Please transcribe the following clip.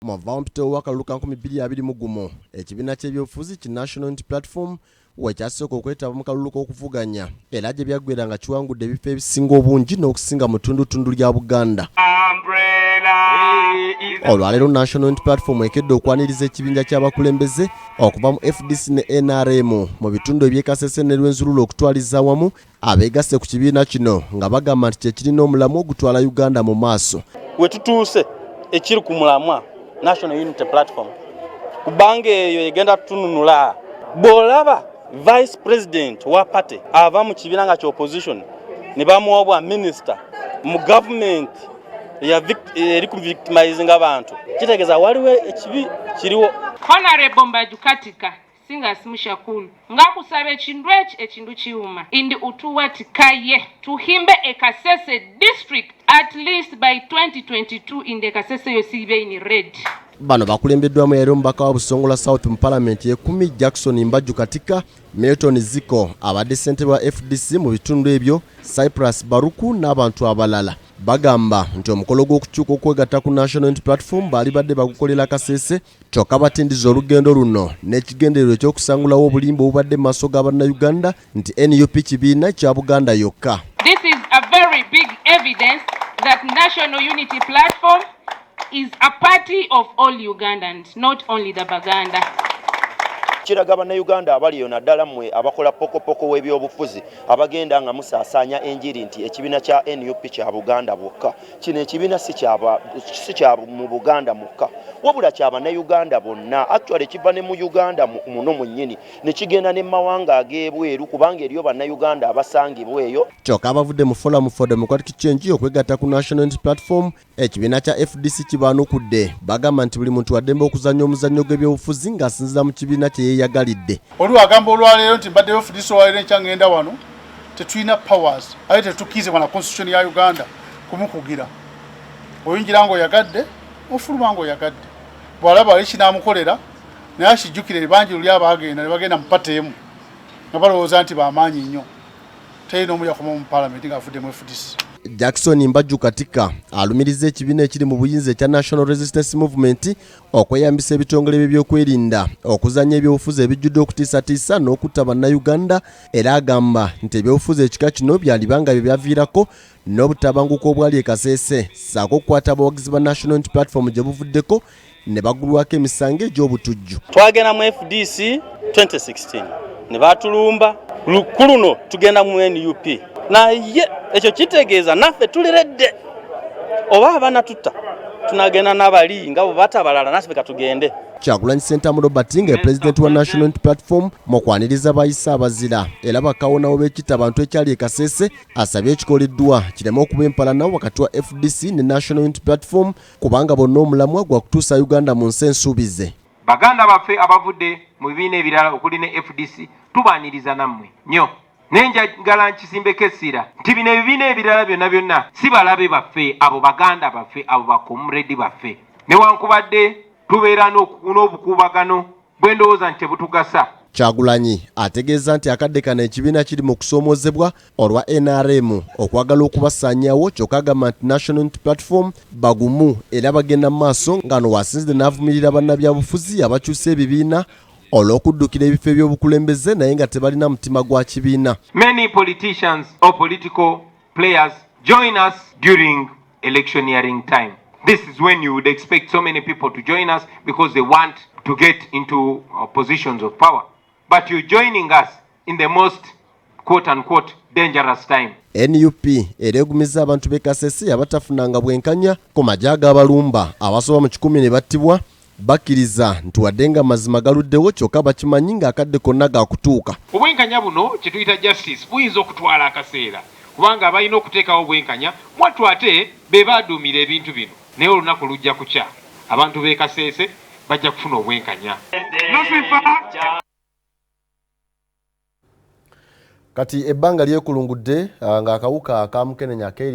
mwavaawo mpitewo w'akalulu ka 2021 ekibiina ky'ebyobufuzi ki National Unity Platform wekyasooka okwetaba mu kalulu k'okuvuganya era gye byaggweera nga kiwangudde ebifo ebisinga obungi n'okusinga mu ttundutundu lya Buganda. Olwaleero National Unity Platform ekedde okwaniriza ekibinja ky'abakulembeze okuva mu FDC ne NRM mu bitundu eby'e Kasese ne Rwenzururu okutwaliza awamu abeegasse ku kibiina kino nga bagamba nti kyekirina omulamu ogutwala Uganda mu maaso. We tutuuse ekiri ku mulamwa National Unity Platform kubanga eyo egenda tutununula bw'olaba Vice President wa party ava mu kibiina nga kya opposition ne bamuwa bwa minister mu government eri ku victimizing abantu kitegeeza waliwo ekibi kiriwo. Honorable Mbajukatika singa simushakulu ngakusaba ekindu kiuma indi utuwatikaye tuhimbe e Kasese district at least by 2022 in the Kasese yosibe in red. Bano bakulembeddwamu era omubaka wa Busongola South mu Parliament ye Jackson Mbajukatika, Milton Ziko abadde ssentebe wa FDC mu bitundu ebyo, Cyprus Baruku n'abantu abalala. Bagamba nti omukolo gw'okukyuka okwegatta ku National Unity Platform baali badde bagukolera Kasese kyokka batindiza olugendo luno n'ekigendererwa ekyokusangulawo obulimba obubadde mu maaso ga bannayuganda nti NUP kibiina kya Buganda yokka. This is a very big evidence that National Unity Platform is a party of all Ugandans, not only the Baganda. Kiraga bannayuganda abali yonna ddala mmwe abakola pokopoko w'ebyobufuzi abagenda nga musaasaanya enjiri nti ekibiina kya NUP kya Buganda bwokka. Kino ekibiina si kya mu Buganda mwokka wabula kya bannayuganda bonna. Actually kiva ne mu Uganda muno mwennyini ne kigenda ne mawanga ag'ebweru kubanga eriyo bannayuganda abasangibwa eyo. Kyokka abavudde mu Forum for Democratic Change okwegatta ku National Unity Platform ekibiina kya FDC kibaanukudde bagamba nti buli muntu addembe okuzannya omuzannyo gw'ebyobufuzi ng'asinziira mu kibiina kye yagalidde. Oli agamba olwaleero nti mbaddeyo FDC olwaleero nkyangenda wano tetulina powers aye tetukkiriza na constitution ya Uganda kumukugira. Oyingira ng'oyagadde ofuluma ng'oyagadde bw'alaba ali kinaamukolera naye akijjukire ebangi luli abaagenda ne bagenda mu pate emu nga balowooza nti bamaanyi nnyo talina omu yakoma mu Parliament ng'afudde mu FDC. Jackson Mbajukatika alumiriza ekibiina ekiri mu buyinza ekya National Resistance Movement okweyambisa ebitongole by'ebyokwerinda okuzannya ebyobufuzi ebijjudde okutiisatiisa n'okutta bannayuganda era agamba nti ebyobufuzi ekika kino byalibanga bye byaviirako n'obutabanguko obwali e Kasese ssaako okukwata abawagizi ba National Unity Platform gye buvuddeko ne bagulwako emisango egy'obutujju. Twagenda mu FDC 2016 ne batulumba luno tugenda mu NUP naye ekyo kitegeeza naffe tuliredde oba abana tutta tunagenda n'abali nga bo batabalala naffe katugende. Kyagulanyi Ssentamu Robert nga President wa National Unity Platform mu kwaniriza bayisa abazira era bakawonawo b'ekitta abantu ekyali e Kasese asabye ekikoleddwa kireme okuba empalana wakati wa FDC ne National Unity Platform kubanga bonna omulamwa gwa kutuusa Uganda mu nsi ensuubize. Baganda baffe abavudde mu bibiina ebirala okuli ne FDC tubaaniriza nammwe nnyo. Nenjagala nkisimbeko essira nti bino ebibiina ebirala byonna si balabe baffe abo Baganda baffe abo bakomredi baffe newankubadde tubeera n'obukuubagano bwe ndowooza nti tebutugasa. Kyagulanyi ategeeza nti akadde kano ekibiina kiri mu kusoomoozebwa olwa NRM okwagala okubasaanyaawo kyokka agamba nti National Unity Platform bagumu era bagenda mu maaso ng'ano wasinzidde n'avumirira bannabyabufuzi abakyusa ebibiina olw'okuddukira ebifo eby'obukulembeze naye nga tebalina mutima gwa kibiina. Many politicians or political players join us during electioneering time. This is when you would expect so many people to join us because they want to get into positions of power. But you're joining us in the most quote-unquote dangerous time. NUP ereegumiza abantu b'e Kasese abatafunanga bwenkanya ku magye ag'abalumba abasoba mu 10 ne battibwa bakkiriza nti wadde nga mazima galuddewo kyokka bakimanyi ng'akadde konna gaakutuuka. Obwenkanya buno kye tuyita justice buyinza okutwala akaseera kubanga abalina okuteekawo obwenkanya mwattu ate be baaduumira ebintu bino naye olunaku lujja kukya abantu b'e Kasese bajja kufuna obwenkanya. Kati ebbanga lyekulungudde ng'akawuka ka Mukenenya